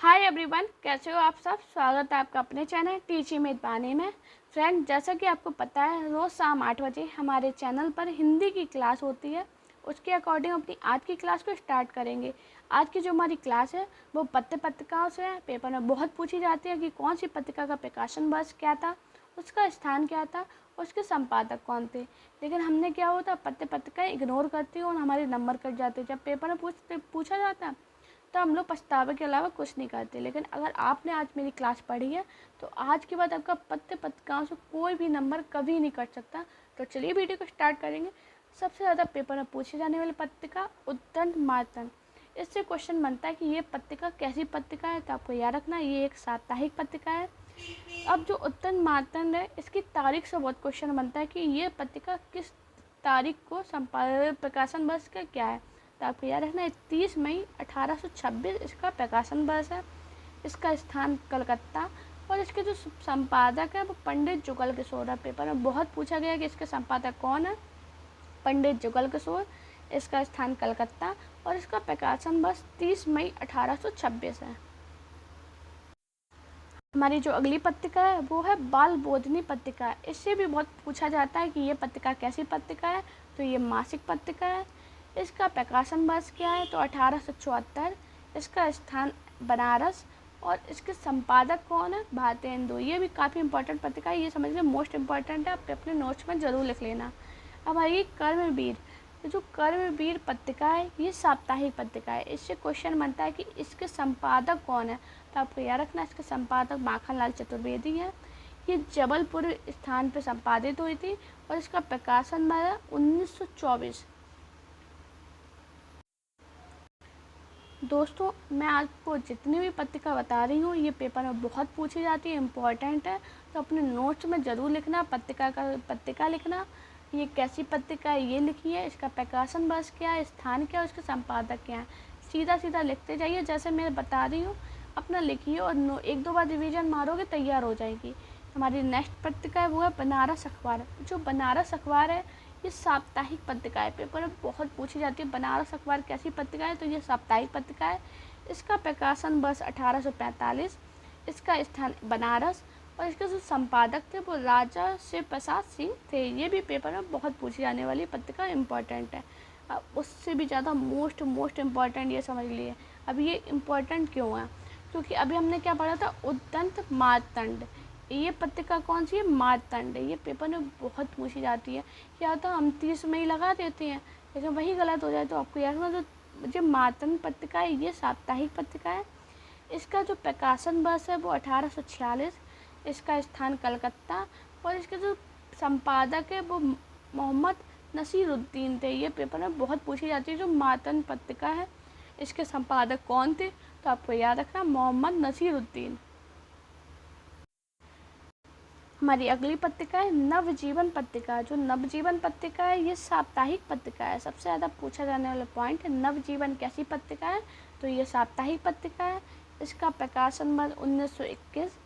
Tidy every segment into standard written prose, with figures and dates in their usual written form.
Hi everyone, कैसे हो आप सब। स्वागत है आपका अपने चैनल टीची मेजबानी में। फ्रेंड, जैसा कि आपको पता है, रोज़ शाम 8 बजे हमारे चैनल पर हिंदी की क्लास होती है। उसके अकॉर्डिंग अपनी आज की क्लास को स्टार्ट करेंगे। आज की जो हमारी क्लास है वो पत्र पत्रिकाओं से है। पेपर में बहुत पूछी जाती है कि कौन सी पत्रिका का प्रकाशन वर्ष क्या था, उसका स्थान क्या था, उसके संपादक कौन थे। लेकिन हमने क्या होता, पत्र पत्रिकाएँ इग्नोर करती और हमारे नंबर कट जाते। जब पेपर में पूछा जाता है तो हम लोग पछतावे के अलावा कुछ नहीं करते। लेकिन अगर आपने आज मेरी क्लास पढ़ी है तो आज के बाद आपका पत्र पत्रिकाओं से कोई भी नंबर कभी नहीं कट सकता। तो चलिए वीडियो को स्टार्ट करेंगे। सबसे ज़्यादा पेपर में पूछी जाने वाली पत्रिका उद्दंड मार्तंड। इससे क्वेश्चन बनता है कि ये पत्रिका कैसी पत्रिका है। तो आपको याद रखना, ये एक साप्ताहिक पत्रिका है। अब जो उद्दंड मार्तंड है, इसकी तारीख से बहुत क्वेश्चन बनता है कि ये पत्रिका किस तारीख को प्रकाशन वर्ष का क्या है। तो आपको याद रखना है 30 मई 1826 इसका प्रकाशन वर्ष है। इसका स्थान कलकत्ता और इसके जो संपादक है वो पंडित जुगल किशोर है। पेपर में बहुत पूछा गया कि इसके संपादक कौन है। पंडित जुगल किशोर। इसका स्थान कलकत्ता और इसका प्रकाशन वर्ष 30 मई 1826 है। हमारी जो अगली पत्रिका है वो है बाल बोधनी पत्रिका। इससे भी बहुत पूछा जाता है कि ये पत्रिका कैसी पत्रिका है। तो ये मासिक पत्रिका है। इसका प्रकाशन वर्ष क्या है, तो 1874। इसका स्थान बनारस और इसके संपादक कौन है, भारतेंदु। ये भी काफ़ी इंपॉर्टेंट पत्रिका है, ये समझ लें मोस्ट इम्पॉर्टेंट है। आप अपने नोट्स में ज़रूर लिख लेना। अब आइए कर्मवीर। जो कर्मवीर पत्रिका है ये साप्ताहिक पत्रिका है। इससे क्वेश्चन बनता है कि इसके संपादक कौन है। तो आपको याद रखना, इसके संपादक माखनलाल चतुर्वेदी हैं। ये जबलपुर स्थान पर संपादित हुई थी और इसका प्रकाशन हुआ 1924। दोस्तों, मैं आपको जितनी भी पत्रिका बता रही हूँ ये पेपर में बहुत पूछी जाती है, इम्पॉर्टेंट है। तो अपने नोट्स में ज़रूर लिखना, पत्रिका लिखना, ये कैसी पत्रिका है ये लिखिए, इसका प्रकाशन वर्ष क्या है, स्थान क्या है, उसके संपादक क्या है। सीधा सीधा लिखते जाइए जैसे मैं बता रही हूँ। अपना लिखिए और एक दो बार रिवीजन मारोगे तैयार हो जाएगी। हमारी नेक्स्ट पत्रिका है वो है बनारस अखबार। जो बनारस अखबार है ये साप्ताहिक पत्रिका है। पेपर में बहुत पूछी जाती है बनारस अखबार कैसी पत्रिका है। तो ये साप्ताहिक पत्रिका है। इसका प्रकाशन वर्ष 1845। इसका स्थान बनारस और इसके जो संपादक थे वो राजा शिव प्रसाद सिंह थे। ये भी पेपर में बहुत पूछी जाने वाली पत्रिका, इम्पॉर्टेंट है। उससे भी ज़्यादा मोस्ट इम्पॉर्टेंट ये समझ लिए। अब ये इम्पॉर्टेंट क्यों है, क्योंकि अभी हमने क्या पढ़ा था, उद्दंड मार्तंड। ये पत्रिका कौन सी है, मार्तंड। ये पेपर में बहुत पूछी जाती है। क्या होता है, हम 30 में ही लगा देते हैं, लेकिन वही गलत हो जाए। तो आपको याद रखना, जो मार्तंड पत्रिका है ये साप्ताहिक पत्रिका है। इसका जो प्रकाशन वर्ष है वो 1846। इसका स्थान कलकत्ता और इसके जो संपादक है वो मोहम्मद नसीरुद्दीन थे। ये पेपर में बहुत पूछी जाती है। जो मार्तंड पत्रिका है इसके संपादक कौन थे, तो आपको याद रखना, मोहम्मद नसीरुद्दीन। हमारी अगली पत्रिका है नवजीवन पत्रिका। जो नवजीवन पत्रिका है ये साप्ताहिक पत्रिका है। सबसे ज़्यादा पूछा जाने वाला पॉइंट है नवजीवन कैसी पत्रिका है। तो ये साप्ताहिक पत्रिका है। इसका प्रकाशन वर्ष 1921।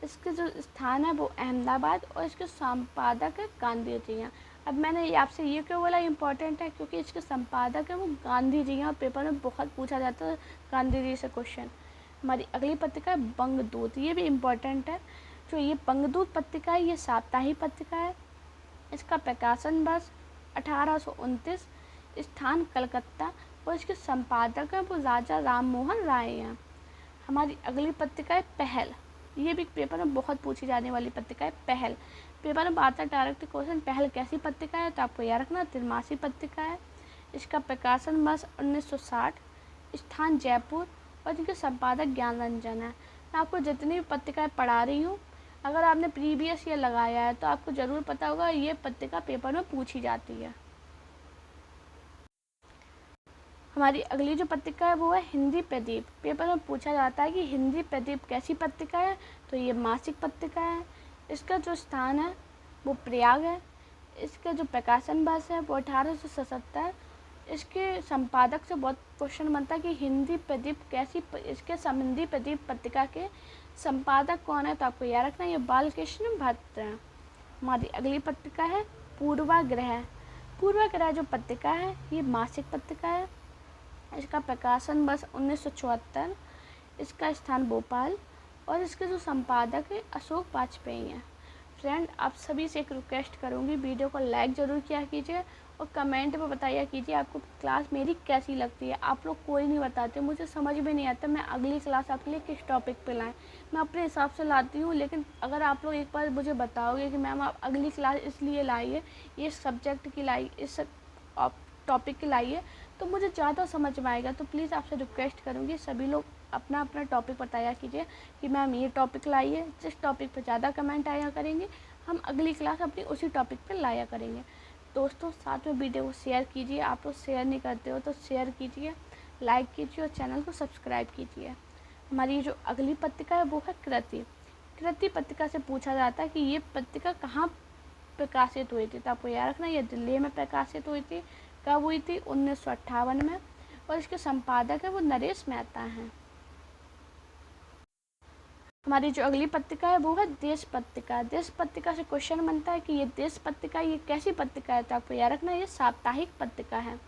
इसके जो स्थान है वो अहमदाबाद और इसके संपादक है गांधी जी हैं। अब मैंने आपसे ये क्यों बोला इम्पोर्टेंट है, क्योंकि इसके संपादक है वो गांधी जी हैं और पेपर में बहुत पूछा जाता है गांधी जी से क्वेश्चन। हमारी अगली पत्रिका है बंगदूत। ये भी इम्पोर्टेंट है। जो ये बंगदूत पत्रिका है ये साप्ताहिक पत्रिका है। इसका प्रकाशन वर्ष 1829। स्थान कलकत्ता और इसके संपादक हैं वो राजा राम मोहन राय हैं। हमारी अगली पत्रिका है पहल। ये भी पेपर में बहुत पूछी जाने वाली पत्रिका है पहल। पेपर में आता है डायरेक्ट क्वेश्चन, पहल कैसी पत्रिका है। तो आपको याद रखना, त्रिमासिक पत्रिका है। इसका प्रकाशन वर्ष 1960। स्थान जयपुर और इनके संपादक ज्ञान रंजन है। मैं आपको जितनी भी पत्रिकाएँ पढ़ा रही हूँ, अगर आपने प्रीवियस ईयर लगाया है तो आपको ज़रूर पता होगा ये पत्रिका पेपर में पूछी जाती है। हमारी अगली जो पत्रिका है वो है हिंदी प्रदीप। पेपर में पूछा जाता है कि हिंदी प्रदीप कैसी पत्रिका है। तो ये मासिक पत्रिका है। इसका जो स्थान है वो प्रयाग है। इसका जो प्रकाशन वर्ष है वो 1877। इसके संपादक से बहुत क्वेश्चन बनता है कि हिंदी प्रदीप कैसी, इसके हिंदी प्रदीप पत्रिका के संपादक कौन है। तो आपको याद रखना, ये बालकृष्ण भट्ट हैं। हमारी अगली पत्रिका है पूर्वाग्रह। पूर्वाग्रह जो पत्रिका है ये मासिक पत्रिका है। इसका प्रकाशन वर्ष 1974। इसका स्थान भोपाल और इसके जो संपादक है अशोक वाजपेयी हैं। फ्रेंड, आप सभी से एक रिक्वेस्ट करूँगी, वीडियो को लाइक ज़रूर किया कीजिए और कमेंट में बताया कीजिए आपको क्लास मेरी कैसी लगती है। आप लोग कोई नहीं बताते, मुझे समझ में नहीं आता मैं अगली क्लास आपके लिए किस टॉपिक पे लाएं। मैं अपने हिसाब से लाती हूँ, लेकिन अगर आप लोग एक बार मुझे बताओगे कि मैम आप अगली क्लास इसलिए लाइए, ये सब्जेक्ट की लाई, इस टॉपिक की लाइए, तो मुझे ज़्यादा समझ में आएगा। तो प्लीज़ आपसे रिक्वेस्ट करूँगी सभी लोग अपना अपना टॉपिक बताया कीजिए कि मैम ये टॉपिक लाइए। जिस टॉपिक पर ज़्यादा कमेंट आया करेंगे हम अगली क्लास अपनी उसी टॉपिक पर लाया करेंगे। दोस्तों, साथ में वीडियो को शेयर कीजिए। आप लोग शेयर नहीं करते हो तो शेयर कीजिए, लाइक कीजिए और चैनल को सब्सक्राइब कीजिए। हमारी जो अगली पत्रिका है वो है कृति। कृति पत्रिका से पूछा जाता है कि ये पत्रिका कहाँ प्रकाशित हुई थी। तो आपको याद रखना ये दिल्ली में प्रकाशित हुई थी। कब हुई थी? 1958 में। और इसके संपादक है वो नरेश मेहता हैं। हमारी जो अगली पत्रिका है वो है देश पत्रिका। देश पत्रिका से क्वेश्चन बनता है कि ये देश पत्रिका ये कैसी पत्रिका है। तो आपको याद रखना ये साप्ताहिक पत्रिका है।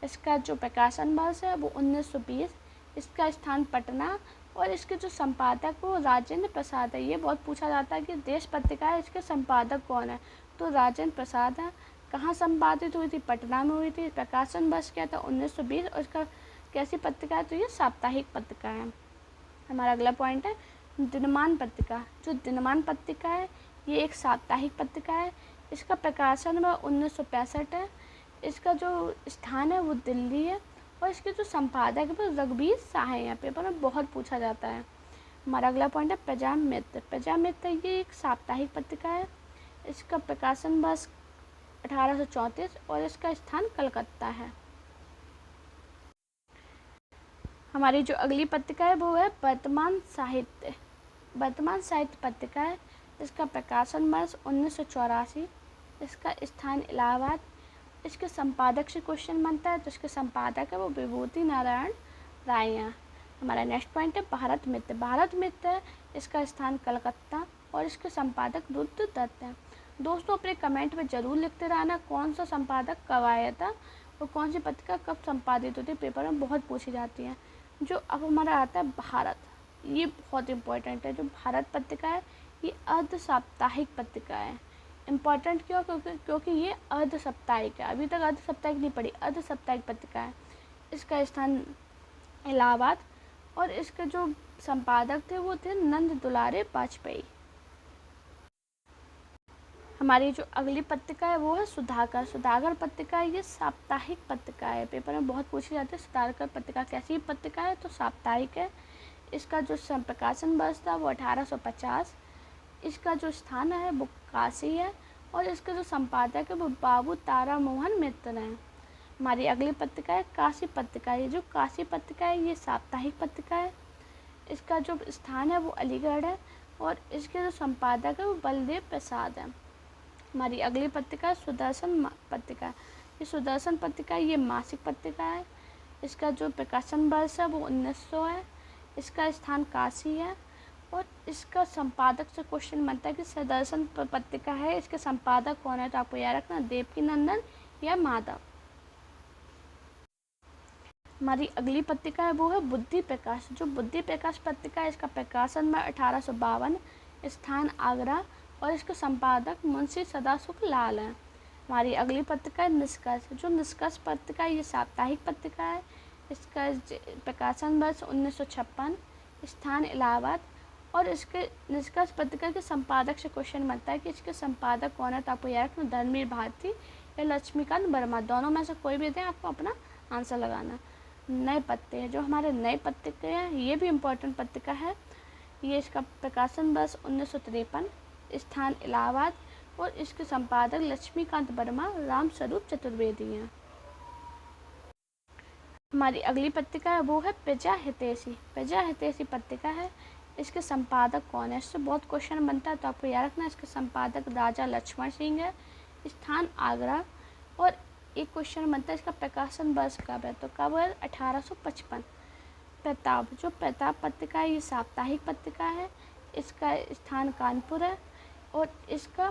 इसका जो प्रकाशन वर्ष है वो 1920। इसका स्थान पटना और इसके जो संपादक वो राजेंद्र प्रसाद है। ये बहुत पूछा जाता है कि देश पत्रिका है, इसके संपादक कौन है। तो राजेंद्र प्रसाद है। कहाँ संपादित हुई थी? पटना में हुई थी। प्रकाशन वर्ष क्या था? 1920। और इसका कैसी पत्रिका है? तो ये साप्ताहिक पत्रिका है। हमारा अगला पॉइंट है दिनमान पत्रिका। जो दिनमान पत्रिका है ये एक साप्ताहिक पत्रिका है। इसका प्रकाशन वह 1965 है। इसका जो स्थान है वो दिल्ली है और इसके जो संपादक है वो रघुवीर शाह है। यहाँ पेपर में बहुत पूछा जाता है। हमारा अगला पॉइंट है प्रजामित्र। प्रजामित्र ये एक साप्ताहिक पत्रिका है। इसका प्रकाशन वर्ष 1834 और इसका स्थान कलकत्ता है। हमारी जो अगली पत्रिका है वो है वर्तमान साहित्य। वर्तमान साहित्य पत्रिका है। इसका प्रकाशन वर्ष 1984। इसका स्थान इलाहाबाद। इसके संपादक से क्वेश्चन बनता है तो इसके संपादक है वो विभूति नारायण राय हैं। हमारा नेक्स्ट पॉइंट है भारत मित्र। भारत मित्र है, इसका स्थान कलकत्ता और इसके संपादक रुद्र दत्त हैं। दोस्तों, अपने कमेंट में ज़रूर लिखते रहना कौन सा संपादक कब आया था और कौन सी पत्रिका कब संपादित होती है। पेपर में बहुत पूछी जाती है। जो अब हमारा आता है भारत, ये बहुत इम्पोर्टेंट है। जो भारत पत्रिका है ये अर्ध साप्ताहिक पत्रिका है। इम्पॉर्टेंट क्यों? क्योंकि ये अर्ध साप्ताहिक है। अभी तक अर्ध साप्ताहिक नहीं पढ़ी, अर्ध साप्ताहिक पत्रिका है। इसका स्थान इलाहाबाद और इसके जो संपादक थे वो थे नंद दुलारे वाजपेयी। हमारी जो अगली पत्रिका है वो है सुधाकर। सुधाकर पत्रिका ये साप्ताहिक पत्रिका है। पेपर में बहुत पूछी जाती है सुधाकर पत्रिका कैसी पत्रिका है। तो साप्ताहिक है। इसका जो प्रकाशन वर्ष था वो 1850। इसका जो स्थान है वो काशी है और इसके जो संपादक है वो बाबू तारा मोहन मित्र हैं। हमारी अगली पत्रिका है काशी पत्रिका। ये जो काशी पत्रिका है ये साप्ताहिक पत्रिका है। इसका जो स्थान है वो अलीगढ़ है और इसके जो संपादक है वो बलदेव प्रसाद हैं। हमारी अगली पत्रिका सुदर्शन पत्रिका। ये सुदर्शन पत्रिका ये मासिक पत्रिका है। इसका जो प्रकाशन वर्ष है वो 1900 है। इसका स्थान काशी है और इसका संपादक से क्वेश्चन बनता है कि सुदर्शन पत्रिका है, इसके संपादक कौन है। तो आपको याद रखना देवकी नंदन या माधव। हमारी अगली पत्रिका है वो है बुद्धि प्रकाश। जो बुद्धि प्रकाश पत्रिका है इसका प्रकाशन में 1852। स्थान आगरा और इसके संपादक मुंशी सदाशुक लाल हैं। हमारी अगली पत्रिका है निष्कर्ष। जो निष्कर्ष पत्रिका है ये साप्ताहिक पत्रिका है। इसका प्रकाशन वर्ष 1956। स्थान इलाहाबाद और इसके निष्कर्ष पत्रिका के संपादक से क्वेश्चन बनता है कि इसके संपादक कौन है। तो आपको याद रखना धर्मवीर भारती या लक्ष्मीकांत वर्मा, दोनों में से कोई भी दें, आपको अपना आंसर लगाना। नए पत्ते हैं। जो हमारे नए पत्रिका हैं ये भी इम्पोर्टेंट पत्रिका है। ये इसका प्रकाशन वर्ष 1953। स्थान इलाहाबाद और इसके संपादक लक्ष्मीकांत वर्मा राम स्वरूप चतुर्वेदी हैं। हमारी अगली पत्रिका है वो है प्रजा हितैषी। प्रजा हितैषी पत्रिका है। इसके संपादक कौन है, इससे बहुत क्वेश्चन बनता है। तो आपको याद रखना इसके संपादक राजा लक्ष्मण सिंह है। स्थान आगरा और एक क्वेश्चन बनता है इसका प्रकाशन वर्ष कब है। तो कब है? 1855। प्रताप। जो प्रताप पत्रिका है ये साप्ताहिक पत्रिका है। इसका स्थान कानपुर है और इसका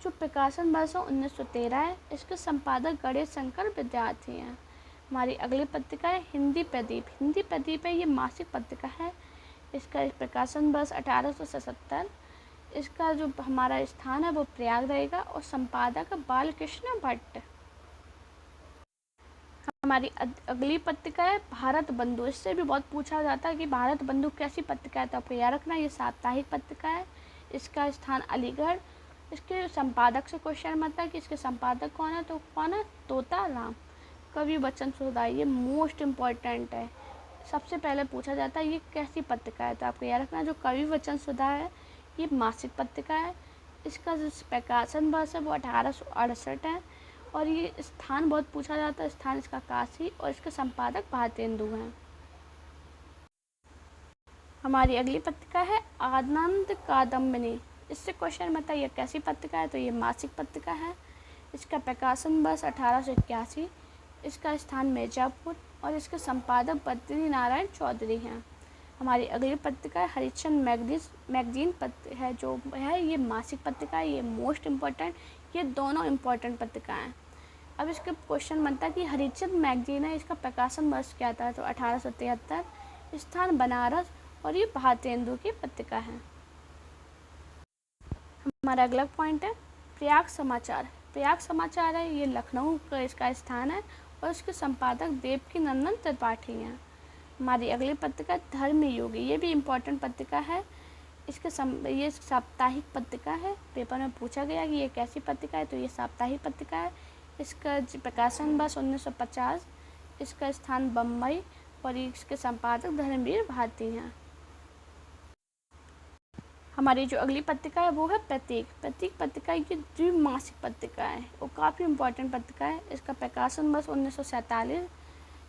जो प्रकाशन वर्ष है 1913 है। इसके संपादक गणेश शंकर विद्यार्थी हैं। हमारी अगली पत्रिका है हिंदी प्रदीप। हिंदी प्रदीप है ये मासिक पत्रिका है। इसका प्रकाशन वर्ष 1877। इसका जो हमारा स्थान है वो प्रयाग रहेगा और संपादक बालकृष्ण भट्ट। हमारी अगली पत्रिका है भारत बंधु। इससे भी बहुत पूछा जाता है कि भारत बंधु कैसी पत्रिका है, तो आपको याद रखना ये साप्ताहिक पत्रिका है। इसका स्थान अलीगढ़। इसके संपादक से क्वेश्चन आता है कि इसके संपादक कौन है, तो कौन है, तोता राम। कवि बच्चन सुधा, ये मोस्ट इम्पॉर्टेंट है, सबसे पहले पूछा जाता है ये कैसी पत्रिका है, तो आपको याद रखना जो कवि वचन सुधा है ये मासिक पत्रिका है। इसका जो प्रकाशन वर्ष है वो 1868 है और ये स्थान बहुत पूछा जाता है, स्थान इसका काशी और इसके संपादक भारतेंदु हैं। हमारी अगली पत्रिका है आनंद कादम्बिनी। इससे क्वेश्चन बनता है ये कैसी पत्रिका है, तो ये मासिक पत्रिका है। इसका प्रकाशन वर्ष 1881। इसका स्थान मिर्जापुर और इसके संपादक बद्री नारायण चौधरी हैं। हमारी अगली पत्रिका है हरिश्चंद्र मैगजीन है, जो है ये मासिक पत्रिका है, ये मोस्ट इम्पॉर्टेंट, ये दोनों इम्पॉर्टेंट पत्रिकाएँ हैं। अब इसके क्वेश्चन बनता है कि हरिश्चंद्र मैगजीन है, इसका प्रकाशन वर्ष क्या था, तो 1873। स्थान बनारस और ये भारतेंदु की पत्रिका है। हमारा अगला पॉइंट है प्रयाग समाचार। प्रयाग समाचार है, ये लखनऊ का इसका स्थान है और इसके संपादक देवकी नंदन त्रिपाठी हैं। हमारी अगली पत्रिका धर्मयोगी, ये भी इम्पोर्टेंट पत्रिका है। ये साप्ताहिक पत्रिका है, पेपर में पूछा गया कि ये कैसी पत्रिका है, तो ये साप्ताहिक पत्रिका है। इसका प्रकाशन वर्ष 1950। इसका स्थान बम्बई और इसके संपादक धर्मवीर भारती हैं। हमारी जो अगली पत्रिका है वो है प्रतीक। प्रतीक पत्रिका ये द्विमासिक पत्रिका है और काफ़ी इम्पोर्टेंट पत्रिका है। इसका प्रकाशन वर्ष 1947।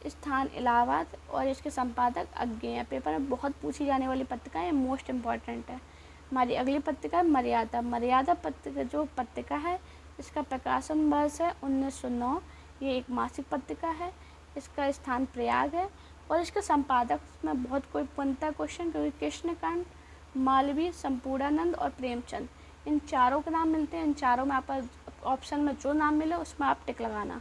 स्थान इलाहाबाद और इसके संपादक अज्ञेय। पेपर में बहुत पूछी जाने वाली पत्रिका है, मोस्ट इम्पॉर्टेंट है। हमारी अगली पत्रिका है मर्यादा। मर्यादा पत्रिका जो पत्रिका है इसका प्रकाशन वर्ष है 1909। ये एक मासिक पत्रिका है। इसका स्थान प्रयाग है और इसके संपादक में बहुत कोई बनता क्वेश्चन, क्योंकि कृष्णकांत, मालवीय, संपूर्णानंद और प्रेमचंद, इन चारों के नाम मिलते हैं। इन चारों में आप ऑप्शन में जो नाम मिले उसमें आप टिक लगाना।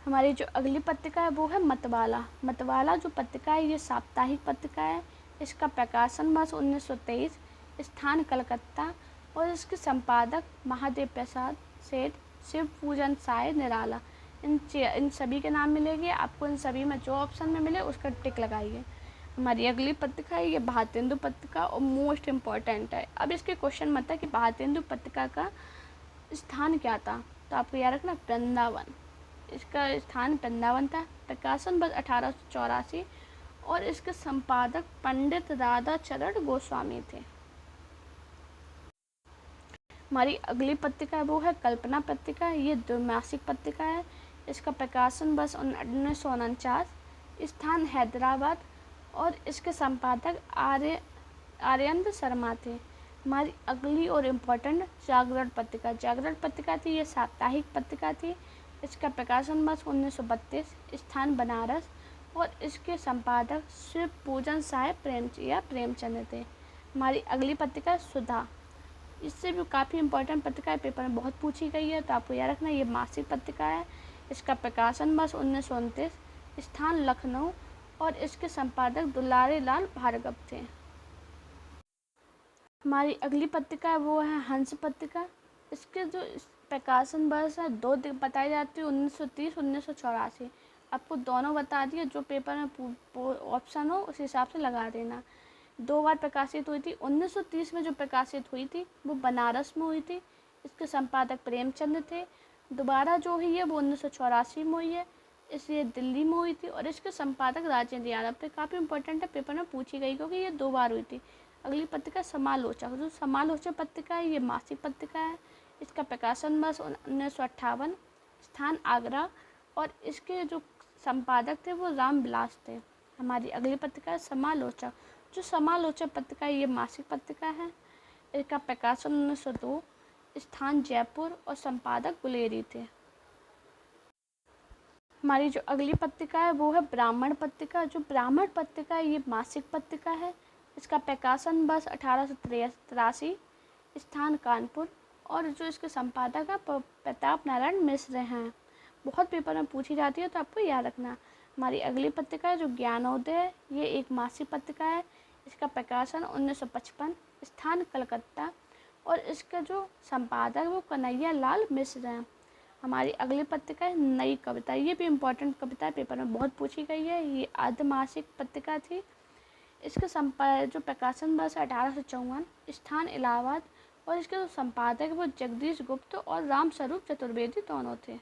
हमारी जो अगली पत्रिका है वो है मतवाला। मतवाला जो पत्रिका है ये साप्ताहिक पत्रिका है। इसका प्रकाशन वर्ष 1923। स्थान कलकत्ता और इसके संपादक महादेव प्रसाद सेठ, शिव पूजन साय निराला। इन सभी के नाम मिलेंगे आपको। इन सभी में जो ऑप्शन में मिले उसका टिक लगाइए। हमारी अगली पत्रिका है ये भारतेंदु पत्रिका और मोस्ट इम्पॉर्टेंट है। अब इसके क्वेश्चन मत है कि भारतेंदु पत्रिका का स्थान क्या था, तो आपको याद रखना वृंदावन। इसका स्थान वृंदावन था। प्रकाशन वर्ष 1884 और इसके संपादक पंडित राधा चरण गोस्वामी थे। हमारी अगली पत्रिका वो है कल्पना पत्रिका। ये द्विमासिक पत्रिका है। इसका प्रकाशन वर्ष 1949। स्थान हैदराबाद और इसके संपादक आर्यन शर्मा थे। हमारी अगली और इम्पोर्टेंट जागरण पत्रिका। जागरण पत्रिका थी, ये साप्ताहिक पत्रिका थी। इसका प्रकाशन वर्ष 1932। स्थान बनारस और इसके संपादक शिव पूजन साय प्रेमचंद थे। हमारी अगली पत्रिका सुधा। इससे भी काफ़ी इम्पोर्टेंट पत्रिका है, पेपर में बहुत पूछी गई है, तो आपको याद रखना ये मासिक पत्रिका है। इसका प्रकाशन वर्ष 1929। स्थान लखनऊ और इसके संपादक दुलारी लाल भार्गव थे। हमारी अगली पत्रिका है वो है हंस पत्रिका। इसके जो प्रकाशन वर्ष है दो बताई जाती है, 1930 1984। आपको दोनों बता दिए, जो पेपर में ऑप्शन हो उस हिसाब से लगा देना। 2 बार प्रकाशित हुई थी। 1930 में जो प्रकाशित हुई थी वो बनारस में हुई थी। इसके संपादक प्रेमचंद थे। दोबारा जो हुई है वो 1984 में हुई है, इसलिए दिल्ली में हुई थी और इसके संपादक राजेंद्र यादव थे। काफ़ी इंपॉर्टेंट है, पेपर में पूछी गई क्योंकि ये 2 बार हुई थी। अगली पत्रिका समालोचक। जो समालोचक पत्रिका है ये मासिक पत्रिका है। इसका प्रकाशन वर्ष 1958। स्थान आगरा और इसके जो संपादक थे वो राम विलास थे। हमारी अगली पत्रिका है समालोचक। जो समालोचक पत्रिका है ये मासिक पत्रिका है। इसका प्रकाशन 1902। स्थान जयपुर और संपादक गुलेरी थे। हमारी जो अगली पत्रिका है वो है ब्राह्मण पत्रिका। जो ब्राह्मण पत्रिका है ये मासिक पत्रिका है। इसका प्रकाशन वर्ष 1883। स्थान कानपुर और जो इसके संपादक है प्रताप नारायण मिश्र हैं। बहुत पेपर में पूछी जाती है तो आपको याद रखना। हमारी अगली पत्रिका है जो ज्ञानोदय है, ये एक मासिक पत्रिका है। इसका प्रकाशन 1955, स्थान कलकत्ता, और इसका जो संपादक वो कन्हैया लाल मिश्र हैं। हमारी अगली पत्रिका है नई कविता, ये भी इम्पोर्टेंट कविता है, पेपर में बहुत पूछी गई है। ये अर्धमासिक पत्रिका थी। इसका जो प्रकाशन वर्ष 1854, स्थान इलाहाबाद, और इसके जो संपादक वो जगदीश गुप्त और राम स्वरूप चतुर्वेदी दोनों थे।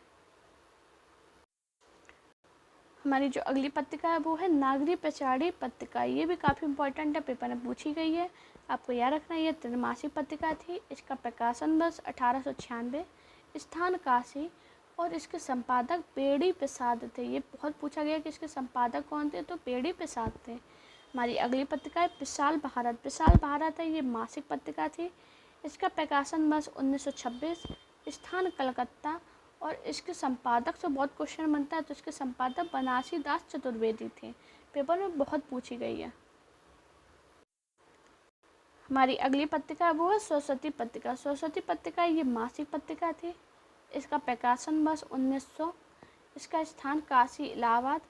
हमारी जो अगली पत्रिका है वो है नागरी प्रचारी पत्रिका, ये भी काफ़ी इंपॉर्टेंट है, पेपर में पूछी गई है, आपको याद रखना है। ये त्रैमासिक पत्रिका थी। इसका प्रकाशन वर्ष 1896, स्थान काशी, और इसके संपादक बेड़ी प्रसाद थे। ये बहुत पूछा गया कि इसके संपादक कौन थे, तो बेड़ी प्रसाद थे। हमारी अगली पत्रिका है विशाल भारत। विशाल भारत है, ये मासिक पत्रिका थी। इसका प्रकाशन वर्ष 1926, स्थान कलकत्ता, और इसके संपादक से बहुत क्वेश्चन बनता है, तो इसके संपादक बनारसी दास चतुर्वेदी थे, पेपर में बहुत पूछी गई है। हमारी अगली पत्रिका वो है सरस्वती पत्रिका। सरस्वती पत्रिका ये मासिक पत्रिका थी। इसका प्रकाशन वर्ष 1900, इसका स्थान काशी इलाहाबाद।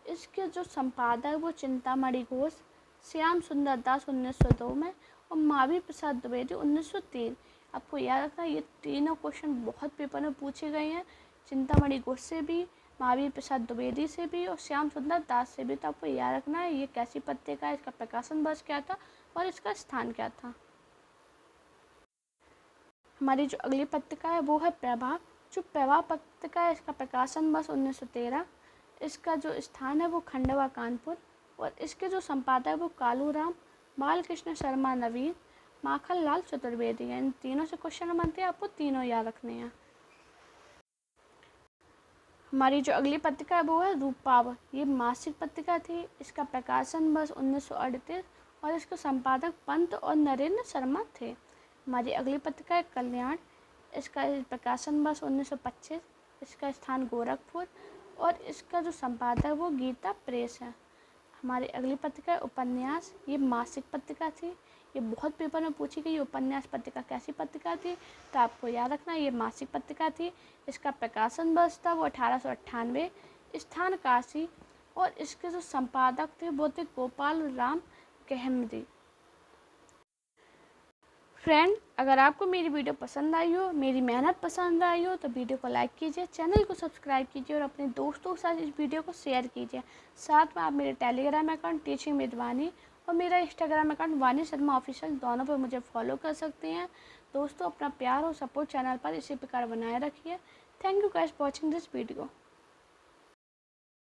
इसके जो संपादक वो चिंतामणि घोष, श्याम सुंदर दास 1902 में, और महावीर प्रसाद द्विवेदी 1903। आपको याद रखना ये तीनों क्वेश्चन बहुत पेपर में पूछे गए हैं, चिंतामणि घोष से भी, महावीर प्रसाद द्विवेदी से भी, और श्याम सुंदर दास से भी। तो आपको याद रखना है ये कैसी पत्रिका है, इसका प्रकाशन वर्ष क्या था और इसका स्थान क्या था। हमारी जो अगली पत्रिका है वो है प्रभा। जो प्रभा पत्रिका है इसका प्रकाशन वर्ष 1913। इसका जो स्थान है वो खंडवा कानपुर, और इसके जो संपादक वो कालूराम, बालकृष्ण शर्मा नवीन, माखन लाल चतुर्वेदी हैं। इन तीनों से क्वेश्चन बनते हैं, आपको तीनों याद रखने हैं। हमारी जो अगली पत्रिका है वो है रूपाव। ये मासिक पत्रिका थी। इसका प्रकाशन वर्ष 1938, और इसके संपादक पंत और नरेंद्र शर्मा थे। हमारी अगली पत्रिका है कल्याण। इसका प्रकाशन वर्ष 1925, इसका स्थान गोरखपुर, और इसका जो संपादक वो गीता प्रेस है। हमारी अगली पत्रिका है उपन्यास। ये मासिक पत्रिका थी, ये बहुत पेपर में पूछी गई उपन्यास पत्रिका कैसी पत्रिका थी, तो आपको याद रखना ये मासिक पत्रिका थी। इसका प्रकाशन वर्ष था वो 1898, स्थान काशी, और इसके जो संपादक थे वो थे गोपाल राम गहमरी। फ्रेंड, अगर आपको मेरी वीडियो पसंद आई हो, मेरी मेहनत पसंद आई हो, तो वीडियो को लाइक कीजिए, चैनल को सब्सक्राइब कीजिए, और अपने दोस्तों के साथ इस वीडियो को शेयर कीजिए। साथ में आप मेरे टेलीग्राम अकाउंट टीचिंग विद वानी और मेरा इंस्टाग्राम अकाउंट वानी शर्मा ऑफिशियल, दोनों पर मुझे फॉलो कर सकते हैं। दोस्तों, अपना प्यार और सपोर्ट चैनल पर इसी प्रकार बनाए रखिए। Thank you guys for watching this video.